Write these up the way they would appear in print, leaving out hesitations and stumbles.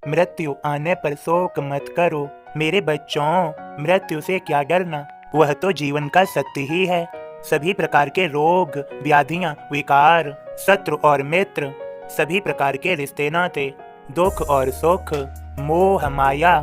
मृत्यु आने पर शोक मत करो। मेरे बच्चों, मृत्यु से क्या डरना, वह तो जीवन का सत्य ही है। सभी प्रकार के रोग, व्याधियां, विकार, शत्रु और मित्र, सभी प्रकार के रिश्ते नाते, दुख और सुख, मोह माया,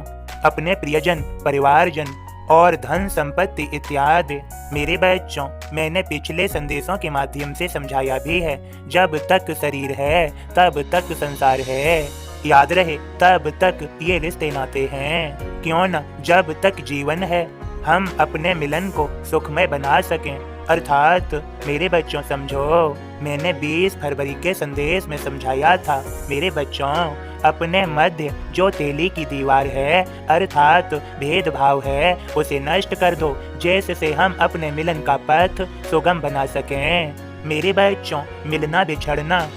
अपने प्रियजन, परिवारजन और धन संपत्ति इत्यादि। मेरे बच्चों, मैंने पिछले संदेशों के माध्यम से समझाया भी है, जब तक शरीर है तब तक संसार है। याद रहे, तब तक ये रिश्ते नाते हैं। क्यों न जब तक जीवन है हम अपने मिलन को सुखमय बना सकें। अर्थात मेरे बच्चों समझो, मैंने 20 फरवरी के संदेश में समझाया था, मेरे बच्चों, अपने मध्य जो तेली की दीवार है अर्थात भेदभाव है, उसे नष्ट कर दो, जैसे हम अपने मिलन का पथ सुगम बना सकें। मेरे बच्चों, मिलना, बिछड़ना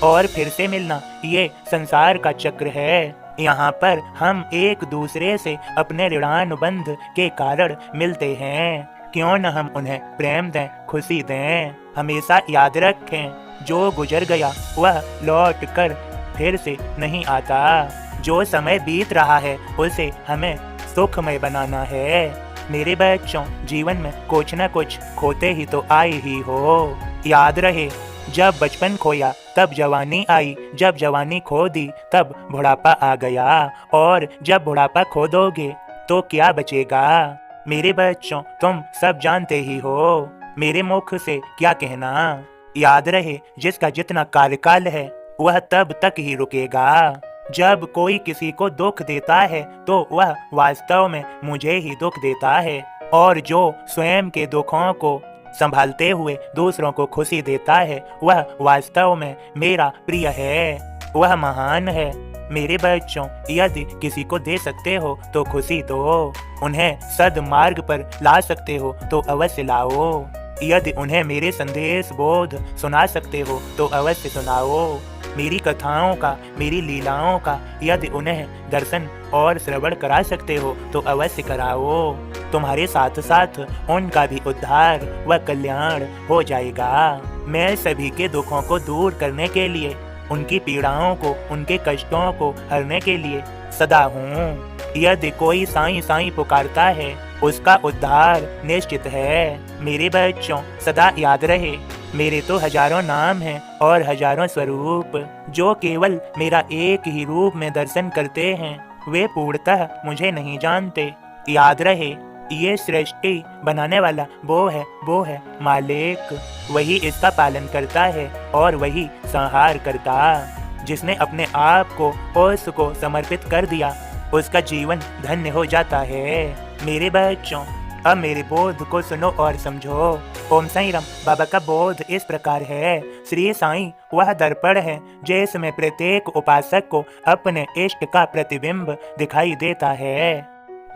और फिर से मिलना, ये संसार का चक्र है। यहाँ पर हम एक दूसरे से अपने ऋणानुबंध के कारण मिलते हैं। क्यों न हम उन्हें प्रेम दें, खुशी दें। हमेशा याद रखें, जो गुजर गया वह लौट कर फिर से नहीं आता। जो समय बीत रहा है उसे हमें सुखमय बनाना है। मेरे बच्चों, जीवन में कुछ न कुछ खोते ही तो आए ही हो। याद रहे, जब बचपन खोया तब जवानी आई, जब जवानी खो दी तब बुढ़ापा आ गया, और जब बुढ़ापा खो दोगे तो क्या बचेगा। मेरे बच्चों, तुम सब जानते ही हो, मेरे मुख से क्या कहना। याद रहे, जिसका जितना कार्यकाल है वह तब तक ही रुकेगा। जब कोई किसी को दुख देता है तो वह वास्तव में मुझे ही दुख देता है, और जो स्वयं के दुखों को संभालते हुए दूसरों को खुशी देता है वह वास्तव में मेरा प्रिय है, वह महान है। मेरे बच्चों, यदि किसी को दे सकते हो तो खुशी दो, उन्हें सद्मार्ग पर ला सकते हो तो अवश्य लाओ। यदि उन्हें मेरे संदेश बोध सुना सकते हो तो अवश्य सुनाओ। मेरी कथाओं का, मेरी लीलाओं का यदि उन्हें दर्शन और श्रवण करा सकते हो तो अवश्य कराओ। तुम्हारे साथ साथ उनका भी उद्धार व कल्याण हो जाएगा। मैं सभी के दुखों को दूर करने के लिए, उनकी पीड़ाओं को, उनके कष्टों को हरने के लिए सदा हूँ। यदि कोई साईं साईं पुकारता है उसका उद्धार निश्चित है। मेरे बच्चों, सदा याद रहे, मेरे तो हजारों नाम हैं और हजारों स्वरूप। जो केवल मेरा एक ही रूप में दर्शन करते हैं वे पूर्णतः मुझे नहीं जानते। याद रहे, ये सृष्टि बनाने वाला वो है मालिक। वही इसका पालन करता है और वही संहार करता। जिसने अपने आप को उसको समर्पित कर दिया उसका जीवन धन्य हो जाता है। मेरे बच्चों, अब मेरे बोध को सुनो और समझो। ओम साईं राम बाबा का बोध इस प्रकार है। श्री साईं वह दर्पण है जिसमें प्रत्येक उपासक को अपने इष्ट का प्रतिबिंब दिखाई देता है।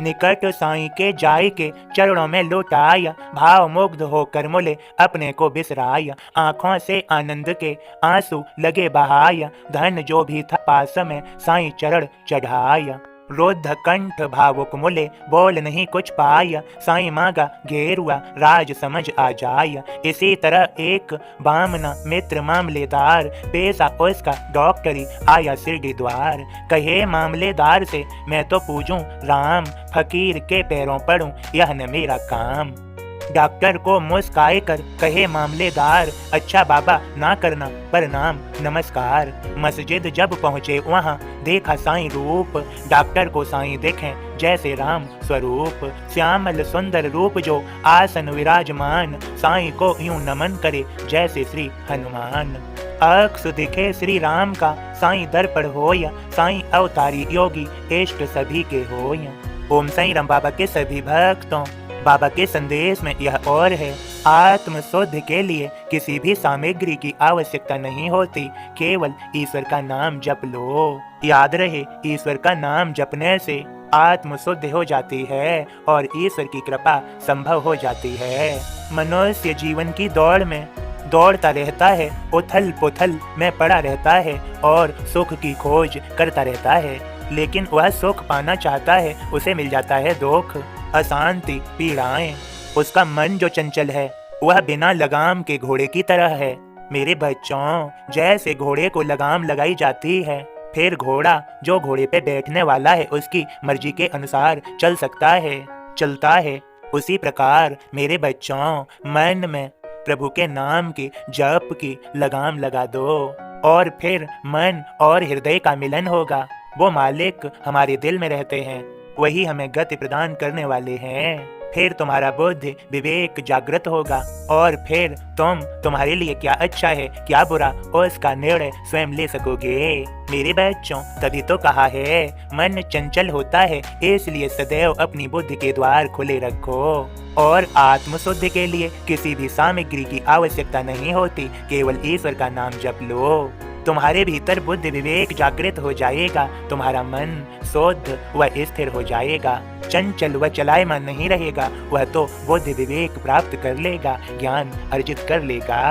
निकट साईं के जाय के चरणों में लौटाया, भाव मुग्ध होकर मोले अपने को बिसराया। आंखों से आनंद के आंसू लगे बहाया, धन जो भी था पास में साईं चरण चढ़ाया। रोध कंठ भावुक मोले बोल नहीं कुछ पाया, साईं मांगा घेरुआ राज समझ आ जाया। इसी तरह एक बामना मित्र मामलेदार, पेशा उसका डॉक्टरी, आया शिरडी द्वार। कहे मामलेदार से मैं तो पूजूं राम, फकीर के पैरों पड़ूं यह न मेरा काम। डॉक्टर को मुस्काए कर कहे मामलेदार, अच्छा बाबा ना करना प्रणाम नमस्कार। मस्जिद जब पहुँचे वहाँ देखा साईं रूप, डॉक्टर को साईं देखें जैसे राम स्वरूप। श्यामल सुंदर रूप जो आसन विराजमान, साईं को यूं नमन करे जैसे श्री हनुमान। अक्स दिखे श्री राम का साईं दर्पण होया, साईं अवतारी योगी इष्ट सभी के होया। ओम साईं राम बाबा के सभी भक्तों, बाबा के संदेश में यह और है, आत्म शुद्धि के लिए किसी भी सामग्री की आवश्यकता नहीं होती, केवल ईश्वर का नाम जप लो। याद रहे, ईश्वर का नाम जपने से आत्म शुद्धि हो जाती है और ईश्वर की कृपा संभव हो जाती है। मनुष्य जीवन की दौड़ में दौड़ता रहता है, उथल पुथल में पड़ा रहता है और सुख की खोज करता रहता है, लेकिन वह सुख पाना चाहता है उसे मिल जाता है दुख, अशांति, पीड़ाएं। उसका मन जो चंचल है वह बिना लगाम के घोड़े की तरह है। मेरे बच्चों, जैसे घोड़े को लगाम लगाई जाती है फिर घोड़ा जो घोड़े पे बैठने वाला है उसकी मर्जी के अनुसार चलता है। उसी प्रकार मेरे बच्चों, मन में प्रभु के नाम की जप की लगाम लगा दो और फिर मन और हृदय का मिलन होगा। वो मालिक हमारे दिल में रहते हैं, वही हमें गति प्रदान करने वाले हैं। फिर तुम्हारा बुद्धि विवेक जागृत होगा और फिर तुम्हारे लिए क्या अच्छा है क्या बुरा उसका निर्णय स्वयं ले सकोगे। मेरे बच्चों, तभी तो कहा है मन चंचल होता है, इसलिए सदैव अपनी बुद्धि के द्वार खुले रखो और आत्मशुद्धि के लिए किसी भी सामग्री की आवश्यकता नहीं होती, केवल ईश्वर का नाम जप लो। तुम्हारे भीतर बुद्धि विवेक जागृत हो जाएगा, तुम्हारा मन शुद्ध व स्थिर हो जाएगा, चंचल व चलायमान नहीं रहेगा। वह तो बुद्धि विवेक प्राप्त कर लेगा, ज्ञान अर्जित कर लेगा।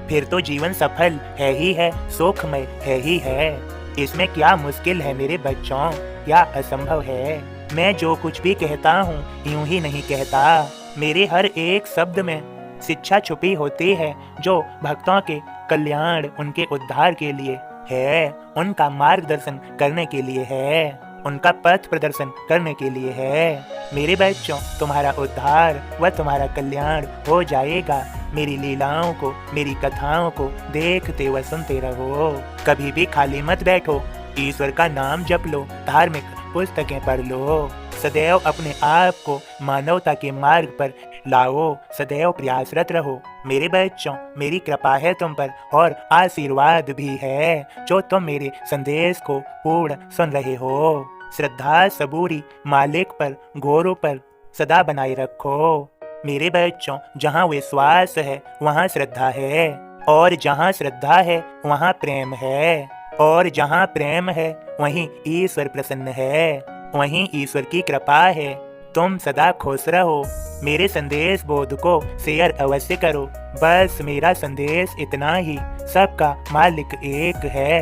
फिर तो जीवन सफल है ही है, सुखमय है ही है। इसमें क्या मुश्किल है मेरे बच्चों, क्या असंभव है। मैं जो कुछ भी कहता हूँ यूं ही नहीं कहता, मेरे हर एक शब्द में शिक्षा छुपी होती है जो भक्तों के कल्याण, उनके उद्धार के लिए है, उनका मार्गदर्शन करने के लिए है, उनका पथ प्रदर्शन करने के लिए है। मेरे बच्चों, तुम्हारा उद्धार व तुम्हारा कल्याण हो जाएगा। मेरी लीलाओं को, मेरी कथाओं को देखते व सुनते रहो, कभी भी खाली मत बैठो। ईश्वर का नाम जप लो, धार्मिक पुस्तकें पढ़ लो, सदैव अपने आप को मानवता के मार्ग पर लाओ, सदैव प्रयासरत रहो। मेरे बच्चों, मेरी कृपा है तुम पर और आशीर्वाद भी है जो तुम मेरे संदेश को पूर्ण सुन रहे हो। श्रद्धा सबूरी मालिक पर, गुरु पर सदा बनाए रखो। मेरे बच्चों, जहाँ विश्वास है वहाँ श्रद्धा है और जहाँ श्रद्धा है वहाँ प्रेम है और जहाँ प्रेम है वहीं ईश्वर प्रसन्न है, वहीं ईश्वर की कृपा है। तुम सदा खुश रहो। मेरे संदेश बोध को शेयर अवश्य करो। बस मेरा संदेश इतना ही, सबका मालिक एक है।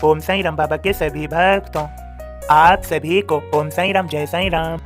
ओम साईं राम बाबा के सभी भक्तों, आप सभी को ओम साईं राम, जय साईं राम।